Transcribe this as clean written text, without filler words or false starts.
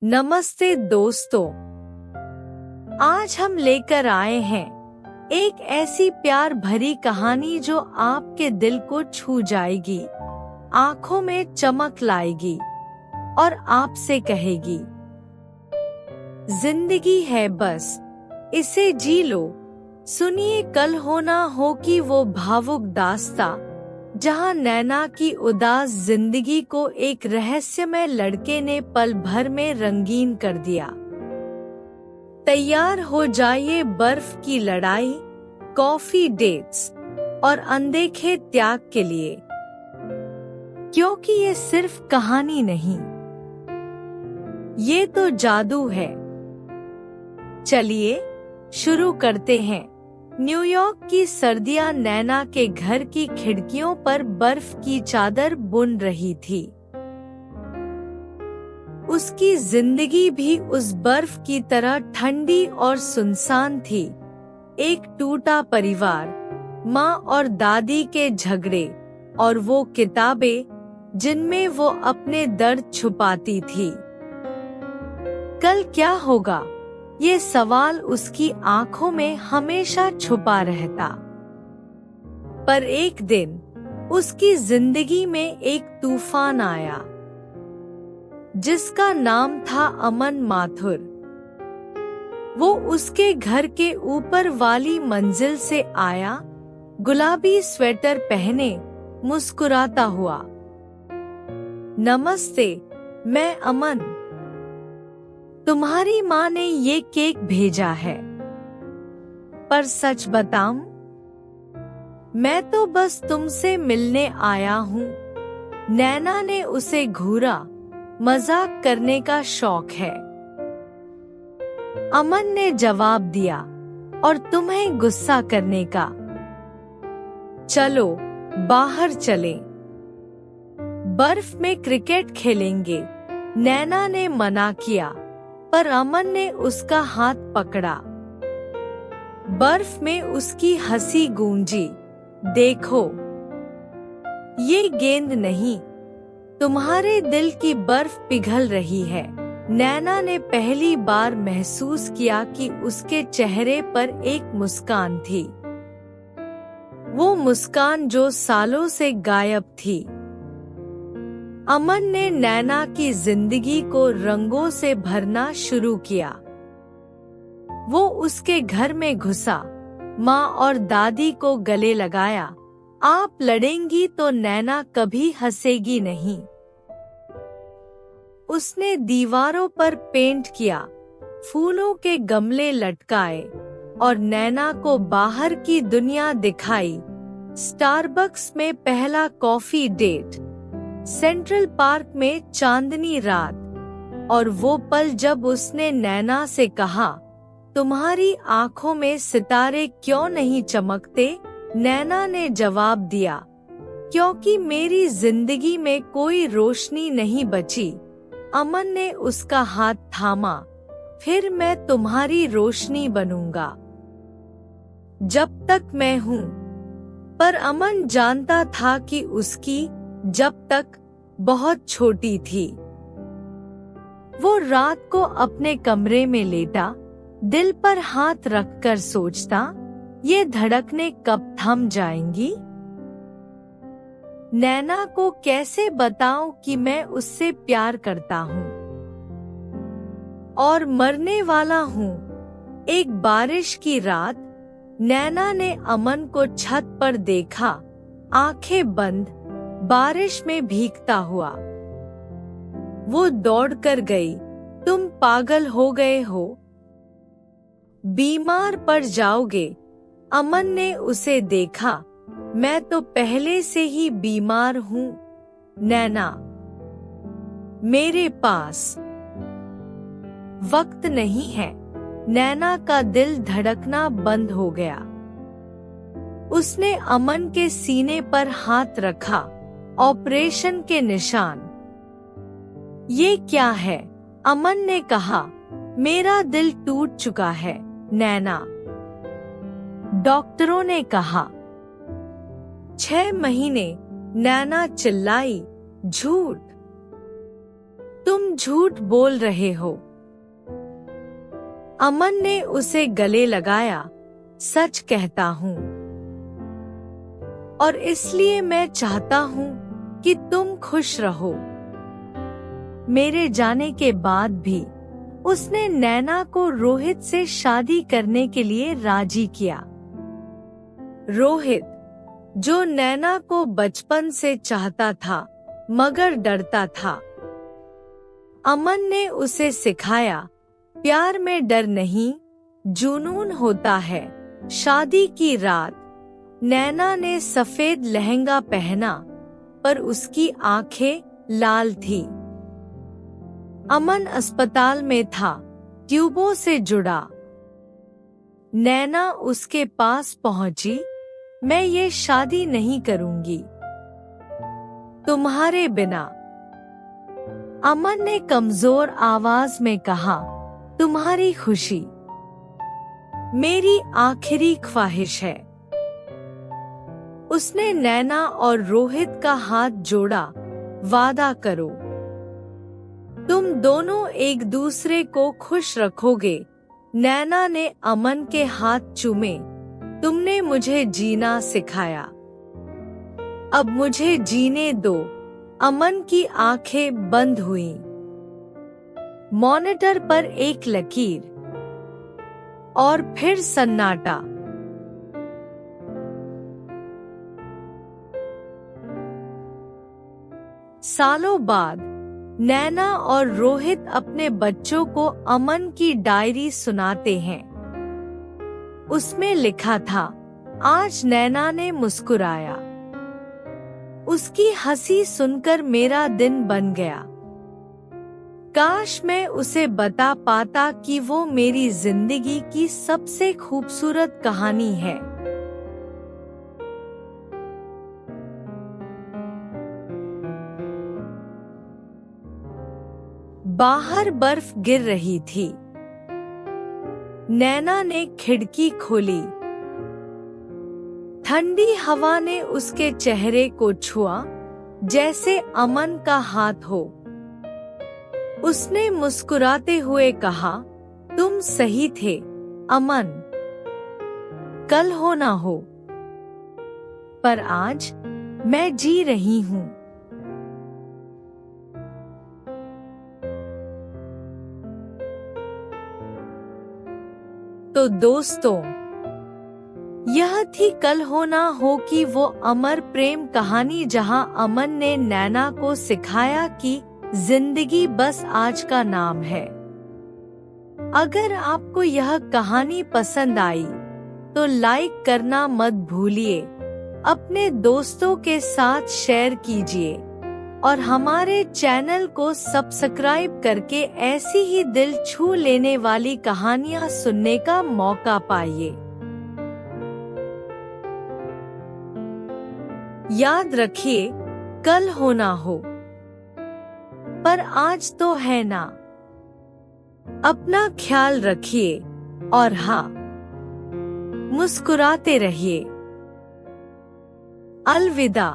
नमस्ते दोस्तों, आज हम लेकर आए हैं एक ऐसी प्यार भरी कहानी जो आपके दिल को छू जाएगी, आंखों में चमक लाएगी और आपसे कहेगी, जिंदगी है बस इसे जी लो। सुनिए, कल हो ना हो कि वो भावुक दास्ता जहां नैना की उदास जिंदगी को एक रहस्यमय लड़के ने पल भर में रंगीन कर दिया। तैयार हो जाइए बर्फ की लड़ाई, कॉफी डेट्स और अनदेखे त्याग के लिए, क्योंकि ये सिर्फ कहानी नहीं, ये तो जादू है। चलिए शुरू करते हैं। न्यूयॉर्क की सर्दियां नैना के घर की खिड़कियों पर बर्फ की चादर बुन रही थी। उसकी जिंदगी भी उस बर्फ की तरह ठंडी और सुनसान थी। एक टूटा परिवार, माँ और दादी के झगड़े और वो किताबें जिनमें वो अपने दर्द छुपाती थी। कल क्या होगा, ये सवाल उसकी आंखों में हमेशा छुपा रहता। पर एक दिन उसकी जिंदगी में एक तूफान आया, जिसका नाम था अमन माथुर। वो उसके घर के ऊपर वाली मंजिल से आया, गुलाबी स्वेटर पहने, मुस्कुराता हुआ। नमस्ते, मैं अमन। तुम्हारी माँ ने ये केक भेजा है। पर सच बताऊं, मैं तो बस तुमसे मिलने आया हूँ। नैना ने उसे घूरा, मजाक करने का शौक है। अमन ने जवाब दिया, और तुम्हें गुस्सा करने का। चलो बाहर चलें, बर्फ में क्रिकेट खेलेंगे। नैना ने मना किया, पर अमन ने उसका हाथ पकड़ा। बर्फ में उसकी हंसी गूंजी, देखो, ये गेंद नहीं, तुम्हारे दिल की बर्फ पिघल रही है। नैना ने पहली बार महसूस किया कि उसके चेहरे पर एक मुस्कान थी, वो मुस्कान जो सालों से गायब थी। अमन ने नैना की जिंदगी को रंगों से भरना शुरू किया। वो उसके घर में घुसा, माँ और दादी को गले लगाया। आप लड़ेंगी तो नैना कभी हंसेगी नहीं। उसने दीवारों पर पेंट किया, फूलों के गमले लटकाए और नैना को बाहर की दुनिया दिखाई। स्टारबक्स में पहला कॉफी डेट, सेंट्रल पार्क में चांदनी रात, और वो पल जब उसने नैना से कहा, तुम्हारी आंखों में सितारे क्यों नहीं चमकते? नैना ने जवाब दिया, क्योंकि मेरी जिंदगी में कोई रोशनी नहीं बची। अमन ने उसका हाथ थामा, फिर मैं तुम्हारी रोशनी बनूंगा जब तक मैं हूँ। पर अमन जानता था कि उसकी जब तक बहुत छोटी थी। वो रात को अपने कमरे में लेटा, दिल पर हाथ रखकर सोचता, ये धड़कनें कब थम जाएंगी? नैना को कैसे बताऊं कि मैं उससे प्यार करता हूँ और मरने वाला हूँ। एक बारिश की रात, नैना ने अमन को छत पर देखा, आंखें बंद, बारिश में भीगता हुआ। वो दौड़कर गई, तुम पागल हो गए हो, बीमार पड़ जाओगे। अमन ने उसे देखा, मैं तो पहले से ही बीमार हूँ। नैना, मेरे पास वक्त नहीं है। नैना का दिल धड़कना बंद हो गया। उसने अमन के सीने पर हाथ रखा, ऑपरेशन के निशान। ये क्या है? अमन ने कहा, मेरा दिल टूट चुका है। नैना, डॉक्टरों ने कहा 6 महीने। नैना चिल्लाई, झूठ। तुम झूठ बोल रहे हो। अमन ने उसे गले लगाया, सच कहता हूँ। और इसलिए मैं चाहता हूँ कि तुम खुश रहो। मेरे जाने के बाद भी उसने नैना को रोहित से शादी करने के लिए राजी किया। रोहित, जो नैना को बचपन से चाहता था मगर डरता था। अमन ने उसे सिखाया, प्यार में डर नहीं, जुनून होता है। शादी की रात नैना ने सफेद लहंगा पहना, पर उसकी आंखें लाल थी। अमन अस्पताल में था, ट्यूबों से जुड़ा। नैना उसके पास पहुंची, मैं ये शादी नहीं करूंगी तुम्हारे बिना। अमन ने कमजोर आवाज में कहा, तुम्हारी खुशी मेरी आखिरी ख्वाहिश है। उसने नैना और रोहित का हाथ जोड़ा, वादा करो तुम दोनों एक दूसरे को खुश रखोगे। नैना ने अमन के हाथ चूमे, तुमने मुझे जीना सिखाया, अब मुझे जीने दो। अमन की आंखें बंद हुईं। मॉनिटर पर एक लकीर और फिर सन्नाटा। सालों बाद नैना और रोहित अपने बच्चों को अमन की डायरी सुनाते हैं। उसमें लिखा था, आज नैना ने मुस्कुराया। उसकी हंसी सुनकर मेरा दिन बन गया। काश मैं उसे बता पाता कि वो मेरी जिंदगी की सबसे खूबसूरत कहानी है। बाहर बर्फ गिर रही थी। नैना ने खिड़की खोली। ठंडी हवा ने उसके चेहरे को छुआ, जैसे अमन का हाथ हो। उसने मुस्कुराते हुए कहा, तुम सही थे अमन, कल हो ना हो, पर आज मैं जी रही हूँ। तो दोस्तों, यह थी कल हो ना हो की वो अमर प्रेम कहानी, जहां अमन ने नैना को सिखाया कि जिंदगी बस आज का नाम है। अगर आपको यह कहानी पसंद आई तो लाइक करना मत भूलिए, अपने दोस्तों के साथ शेयर कीजिए और हमारे चैनल को सब्सक्राइब करके ऐसी ही दिल छू लेने वाली कहानियां सुनने का मौका पाइए। याद रखिए, कल हो ना हो, पर आज तो है ना। अपना ख्याल रखिए और हाँ, मुस्कुराते रहिए। अलविदा।